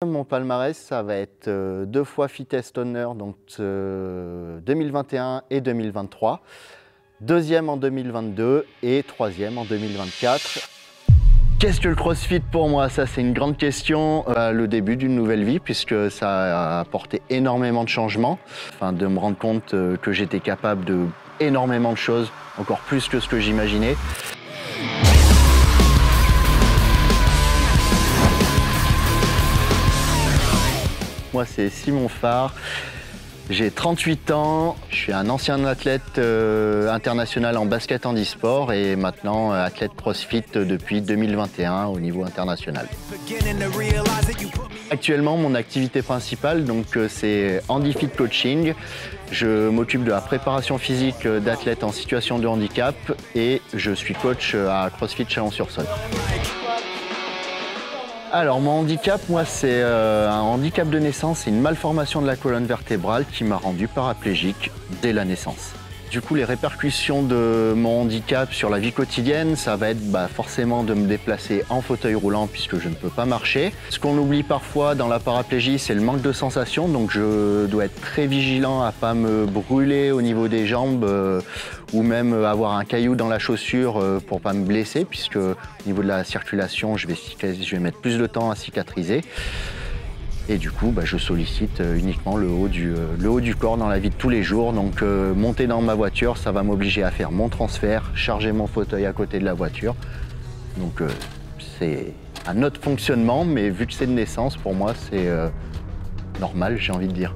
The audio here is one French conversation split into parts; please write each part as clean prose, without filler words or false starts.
Mon palmarès, ça va être 2 fois Fittest Honor, donc 2021 et 2023, 2e en 2022 et 3e en 2024. Qu'est-ce que le CrossFit pour moi? Ça, c'est une grande question. Le début d'une nouvelle vie, puisque ça a apporté énormément de changements. Enfin, de me rendre compte que j'étais capable de énormément de choses, encore plus que ce que j'imaginais. Moi, c'est Simon Farr, j'ai 38 ans, je suis un ancien athlète international en basket handisport et maintenant athlète CrossFit depuis 2021 au niveau international. Actuellement, mon activité principale, c'est HandiFit Coaching. Je m'occupe de la préparation physique d'athlètes en situation de handicap et je suis coach à CrossFit Chalon-sur-Saône. Alors mon handicap, moi c'est un handicap de naissance, c'est une malformation de la colonne vertébrale qui m'a rendu paraplégique dès la naissance. Du coup, les répercussions de mon handicap sur la vie quotidienne, ça va être forcément de me déplacer en fauteuil roulant puisque je ne peux pas marcher. Ce qu'on oublie parfois dans la paraplégie, c'est le manque de sensation, donc je dois être très vigilant à ne pas me brûler au niveau des jambes ou même avoir un caillou dans la chaussure pour ne pas me blesser puisque au niveau de la circulation, je vais mettre plus de temps à cicatriser. Et du coup, je sollicite uniquement le haut du corps dans la vie de tous les jours. Donc monter dans ma voiture, ça va m'obliger à faire mon transfert, charger mon fauteuil à côté de la voiture. Donc c'est un autre fonctionnement, mais vu que c'est de naissance, pour moi, c'est normal, j'ai envie de dire.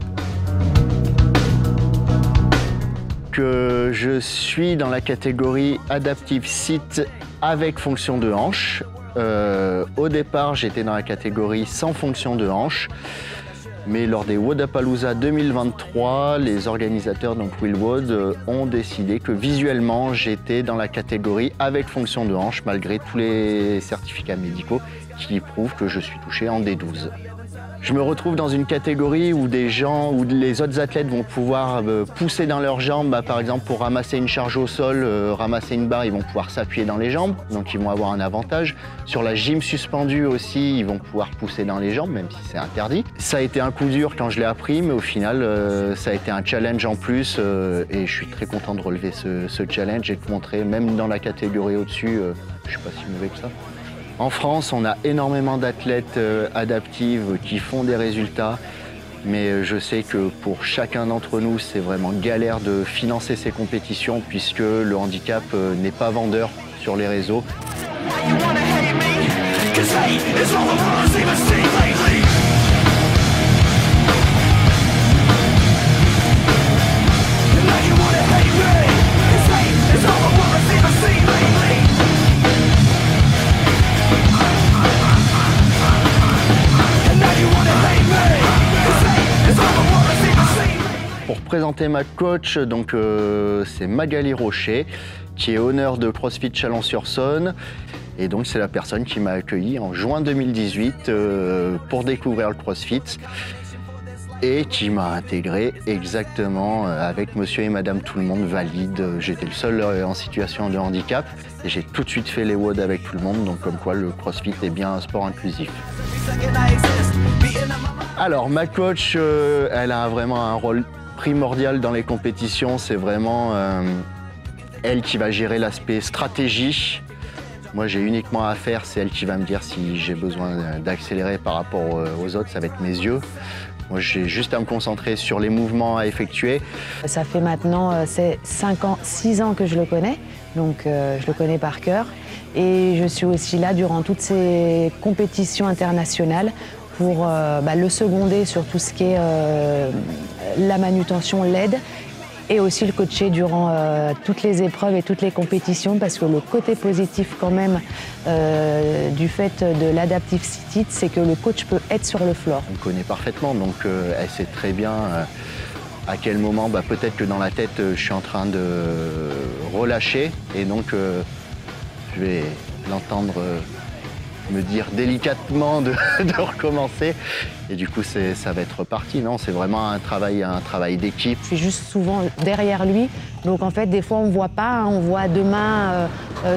Que je suis dans la catégorie Adaptive Sit avec fonction de hanche. Au départ, j'étais dans la catégorie sans fonction de hanche, mais lors des Wodapalooza 2023, les organisateurs, donc Will Wod, ont décidé que visuellement, j'étais dans la catégorie avec fonction de hanche, malgré tous les certificats médicaux qui prouvent que je suis touché en D12. Je me retrouve dans une catégorie où des gens, où les autres athlètes vont pouvoir pousser dans leurs jambes, par exemple pour ramasser une charge au sol, ramasser une barre, ils vont pouvoir s'appuyer dans les jambes, donc ils vont avoir un avantage. Sur la gym suspendue aussi, ils vont pouvoir pousser dans les jambes, même si c'est interdit. Ça a été un coup dur quand je l'ai appris, mais au final, ça a été un challenge en plus et je suis très content de relever ce challenge et de montrer, même dans la catégorie au-dessus, je suis pas si mauvais que ça. En France, on a énormément d'athlètes adaptives qui font des résultats, mais je sais que pour chacun d'entre nous, c'est vraiment galère de financer ces compétitions puisque le handicap n'est pas vendeur sur les réseaux. Pour présenter ma coach, c'est Magali Rocher, qui est honneur de CrossFit Chalon-sur-Saône. Et donc c'est la personne qui m'a accueilli en juin 2018 pour découvrir le CrossFit et qui m'a intégré exactement avec monsieur et madame tout le monde valide. J'étais le seul en situation de handicap et j'ai tout de suite fait les WOD avec tout le monde, donc comme quoi le CrossFit est bien un sport inclusif. Alors ma coach, elle a vraiment un rôle primordial dans les compétitions, c'est vraiment elle qui va gérer l'aspect stratégie. Moi j'ai uniquement à faire, c'est elle qui va me dire si j'ai besoin d'accélérer par rapport aux autres, ça va être mes yeux. Moi j'ai juste à me concentrer sur les mouvements à effectuer. Ça fait maintenant 6 ans que je le connais, donc je le connais par cœur. Et je suis aussi là durant toutes ces compétitions internationales pour le seconder sur tout ce qui est la manutention, l'aide, et aussi le coacher durant toutes les épreuves et toutes les compétitions, parce que le côté positif quand même du fait de l'Adaptive Sit, c'est que le coach peut être sur le floor. On me connaît parfaitement, donc elle sait très bien à quel moment, peut-être que dans la tête, je suis en train de relâcher, et donc je vais l'entendre me dire délicatement de recommencer. Et du coup, ça va être reparti. Non, c'est vraiment un travail d'équipe. Je suis juste souvent derrière lui. Donc en fait, des fois, on ne voit pas. On voit deux mains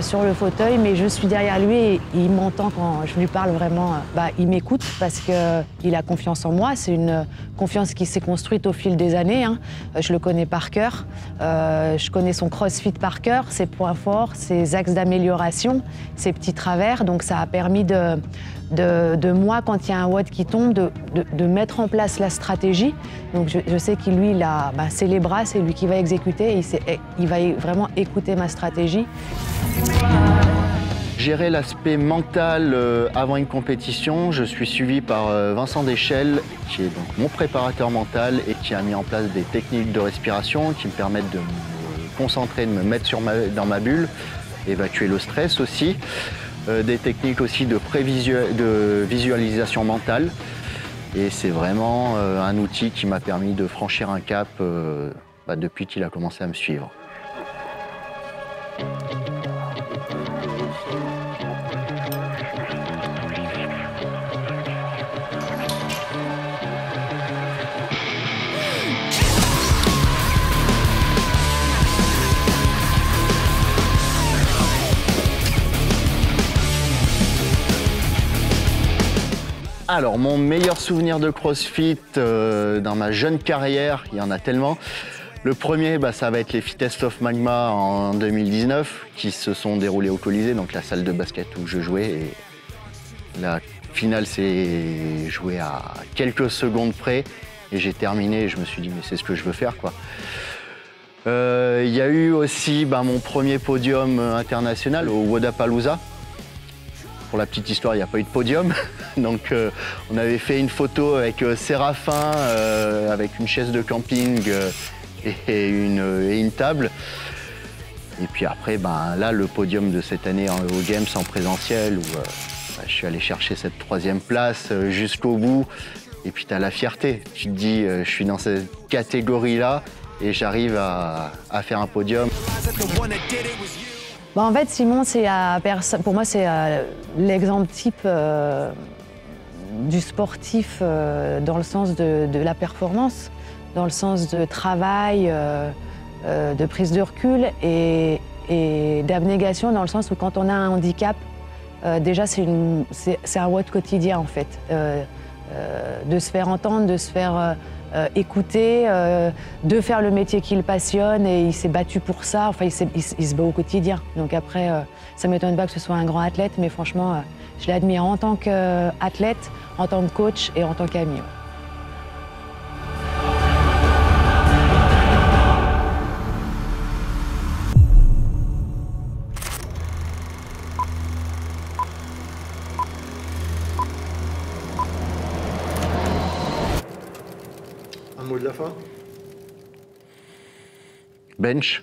sur le fauteuil, mais je suis derrière lui et il m'entend quand je lui parle vraiment. Il m'écoute parce qu'il a confiance en moi. C'est une confiance qui s'est construite au fil des années. Hein. Je le connais par cœur. Je connais son crossfit par cœur, ses points forts, ses axes d'amélioration, ses petits travers. Donc ça a permis de moi, quand il y a un WOD qui tombe, de mettre en place la stratégie. Donc je sais qu'il, lui, c'est les bras, c'est lui qui va exécuter et il va vraiment écouter ma stratégie. Gérer l'aspect mental avant une compétition, je suis suivi par Vincent Deschelles, qui est donc mon préparateur mental et qui a mis en place des techniques de respiration qui me permettent de me concentrer, de me mettre dans ma bulle, évacuer le stress aussi. Des techniques aussi de visualisation mentale. Et c'est vraiment un outil qui m'a permis de franchir un cap depuis qu'il a commencé à me suivre. Alors, mon meilleur souvenir de CrossFit dans ma jeune carrière, il y en a tellement. Le premier, ça va être les Fittest of Magma en 2019, qui se sont déroulés au Colisée, donc la salle de basket où je jouais. Et la finale s'est jouée à quelques secondes près, et j'ai terminé, et je me suis dit, mais c'est ce que je veux faire, quoi. Il y a eu aussi mon premier podium international au Wodapalooza. Pour la petite histoire, il n'y a pas eu de podium. Donc on avait fait une photo avec Séraphin, avec une chaise de camping et une table. Et puis après, là, le podium de cette année au Games en présentiel, où je suis allé chercher cette 3e place jusqu'au bout. Et puis tu as la fierté. Tu te dis, je suis dans cette catégorie-là et j'arrive à faire un podium. En fait, Simon, pour moi, c'est l'exemple type du sportif dans le sens de la performance, dans le sens de travail, de prise de recul et d'abnégation, dans le sens où quand on a un handicap, déjà c'est un WOD quotidien en fait, de se faire entendre, de se faire écouter, de faire le métier qui le passionne, et il s'est battu pour ça, enfin il se bat au quotidien. Donc après, ça ne m'étonne pas que ce soit un grand athlète, mais franchement, je l'admire en tant qu'athlète, en tant que coach et en tant qu'ami. Un mot de la fin ? Bench.